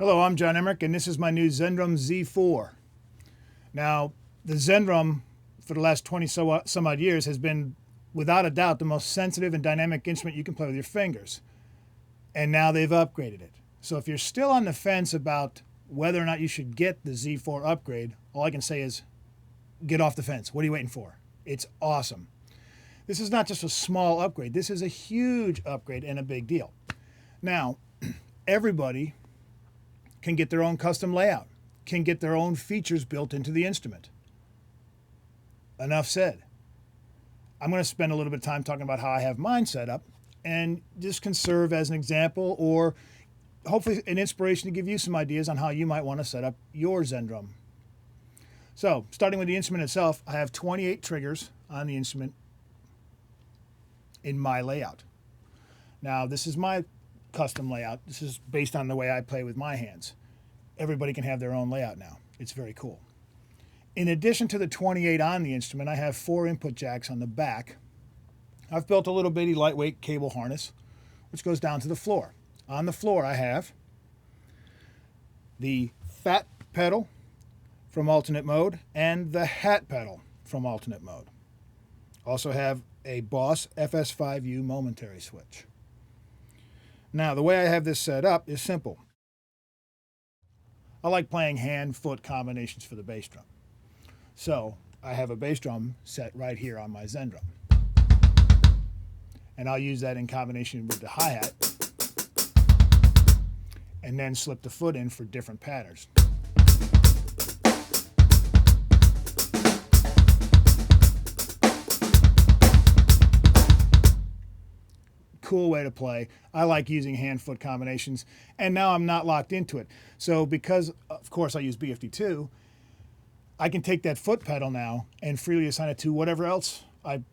Hello, I'm John Emrich, and this is my new Zendrum Z4. Now, the Zendrum, for the last 20 some odd years, has been, without a doubt, the most sensitive and dynamic instrument you can play with your fingers. And now they've upgraded it. So if you're still on the fence about whether or not you should get the Z4 upgrade, all I can say is get off the fence. What are you waiting for? It's awesome. This is not just a small upgrade. This is a huge upgrade and a big deal. Now, everybody can get their own custom layout, can get their own features built into the instrument. Enough said. I'm going to spend a little bit of time talking about how I have mine set up, and this can serve as an example or hopefully an inspiration to give you some ideas on how you might want to set up your Zendrum. So, starting with the instrument itself, I have 28 triggers on the instrument in my layout. Now, this is my custom layout. This is based on the way I play with my hands. Everybody can have their own layout now. It's very cool. In addition to the 28 on the instrument, I have 4 input jacks on the back. I've built a little bitty lightweight cable harness which goes down to the floor. On the floor I have the fat pedal from alternate mode and the hat pedal from alternate mode. Also have a Boss FS5U momentary switch. Now, the way I have this set up is simple. I like playing hand-foot combinations for the bass drum. So, I have a bass drum set right here on my Zendrum. And I'll use that in combination with the hi-hat and then slip the foot in for different patterns. Cool way to play. I like using hand-foot combinations, and now I'm not locked into it. So because, of course, I use BFD2, I can take that foot pedal now and freely assign it to whatever else I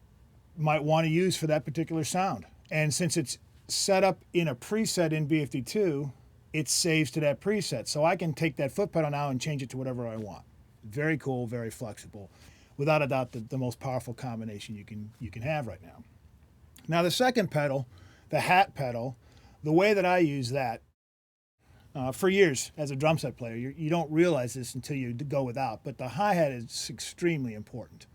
might want to use for that particular sound. And since it's set up in a preset in BFD2, it saves to that preset. So I can take that foot pedal now and change it to whatever I want. Very cool, very flexible. Without a doubt, the most powerful combination you can have right now. Now the second pedal, the hat pedal, the way that I use that, for years as a drum set player, you don't realize this until you go without, but the hi-hat is extremely important.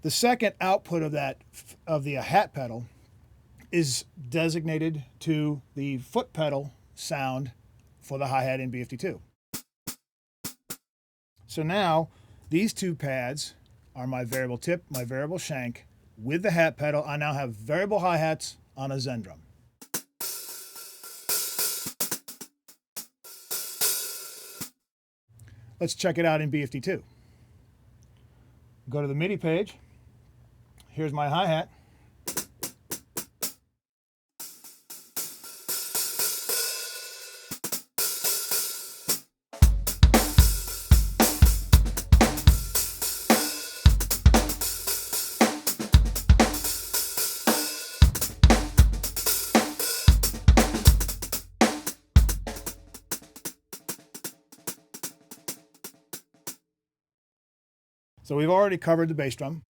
The second output of the hat pedal is designated to the foot pedal sound for the hi-hat in BFD2. So now these two pads are my variable tip, my variable shank. With the hat pedal, I now have variable hi-hats on a Zendrum. Let's check it out in BFD2. Go to the MIDI page. Here's my hi-hat. So we've already covered the bass drum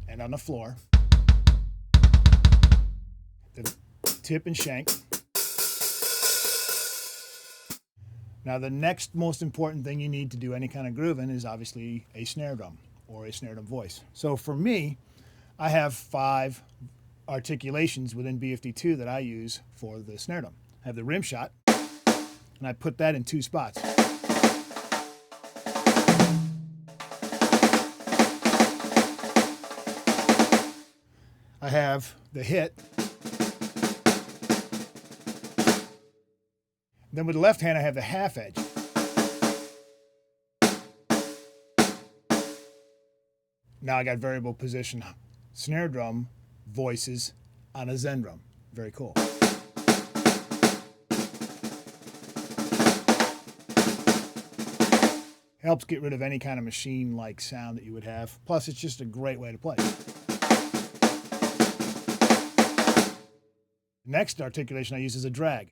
and on the floor, the tip and shank. Now the next most important thing you need to do any kind of grooving is obviously a snare drum or a snare drum voice. So for me, I have 5 articulations within BFD2 that I use for the snare drum. I have the rim shot, and I put that in 2 spots. I have the hit. Then with the left hand, I have the half edge. Now I got variable position snare drum voices on a Zendrum. Very cool. Helps get rid of any kind of machine-like sound that you would have. Plus, it's just a great way to play. Next articulation I use is a drag.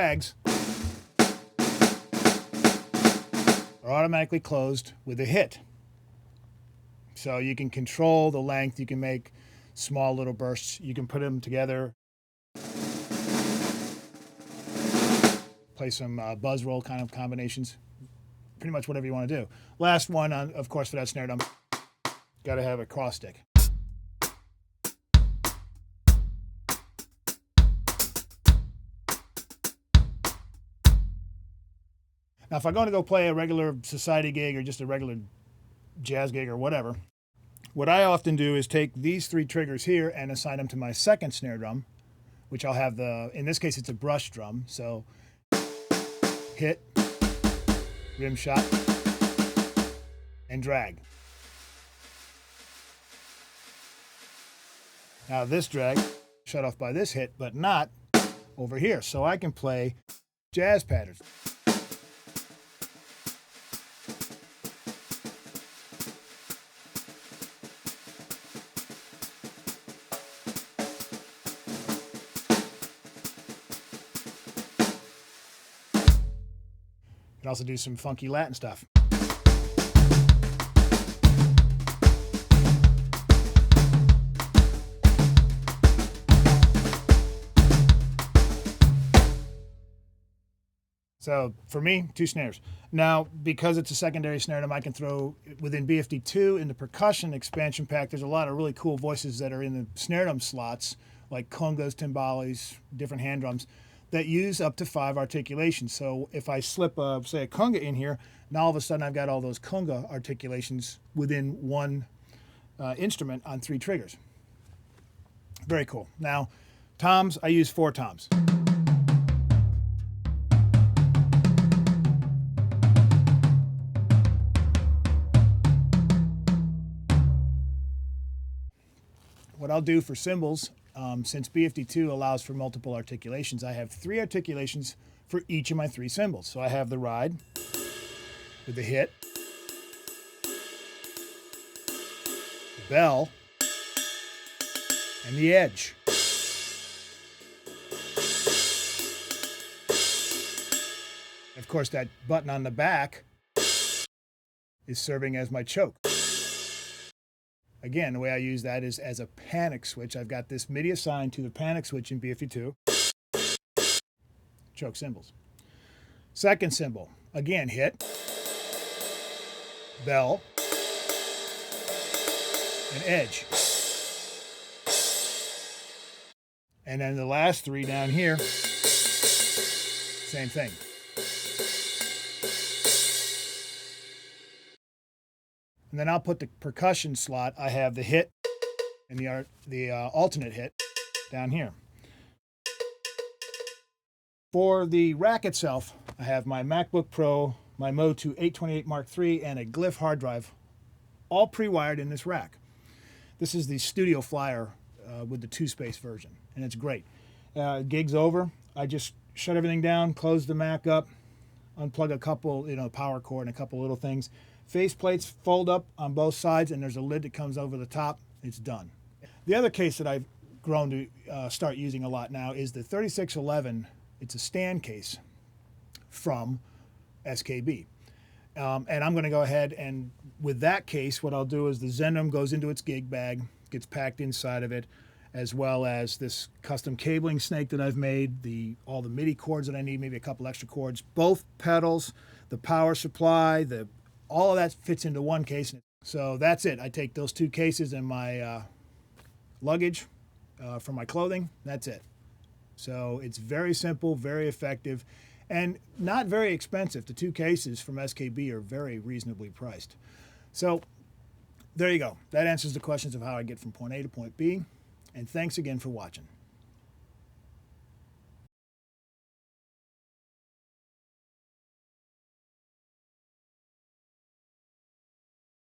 drags are automatically closed with a hit. So you can control the length, you can make small little bursts, you can put them together, play some buzz roll kind of combinations, pretty much whatever you want to do. Last one, of course, for that snare drum, got to have a cross stick. Now, if I'm going to go play a regular society gig or just a regular jazz gig or whatever, what I often do is take these 3 triggers here and assign them to my second snare drum, which I'll have in this case, it's a brush drum. So hit, rim shot, and drag. Now this drag, shut off by this hit, but not over here. So I can play jazz patterns. You can also do some funky Latin stuff. So for me, 2 snares. Now, because it's a secondary snare drum, I can throw within BFD2 in the percussion expansion pack. There's a lot of really cool voices that are in the snare drum slots, like congas, timbales, different hand drums, that use up to 5 articulations. So if I slip, say, a conga in here, now all of a sudden I've got all those conga articulations within one instrument on 3 triggers. Very cool. Now, toms, I use 4 toms. What I'll do for cymbals, since BFD2 allows for multiple articulations, I have 3 articulations for each of my 3 cymbals. So I have the ride with the hit, the bell, and the edge. Of course, that button on the back is serving as my choke. Again, the way I use that is as a panic switch. I've got this MIDI assigned to the panic switch in BFD2. Choke cymbals. Second cymbal, again, hit, bell, and edge. And then the last 3 down here, same thing. And then I'll put the percussion slot. I have the hit and the alternate hit down here. For the rack itself, I have my MacBook Pro, my Mo2 828 Mark III, and a Glyph hard drive, all pre-wired in this rack. This is the Studio Flyer with the 2-space version, and it's great. Gig's over. I just shut everything down, close the Mac up, unplug a couple, power cord and a couple little things. Face plates fold up on both sides, and there's a lid that comes over the top. It's done. The other case that I've grown to start using a lot now is the 3611. It's a stand case from SKB. And I'm going to go ahead and with that case, what I'll do is the Zendrum goes into its gig bag, gets packed inside of it, as well as this custom cabling snake that I've made, all the MIDI cords that I need, maybe a couple extra cords, both pedals, the power supply, all of that fits into one case. So that's it. I take those 2 cases and my luggage for my clothing. That's it. So it's very simple, very effective, and not very expensive. The 2 cases from SKB are very reasonably priced. So there you go. That answers the questions of how I get from point A to point B. And thanks again for watching.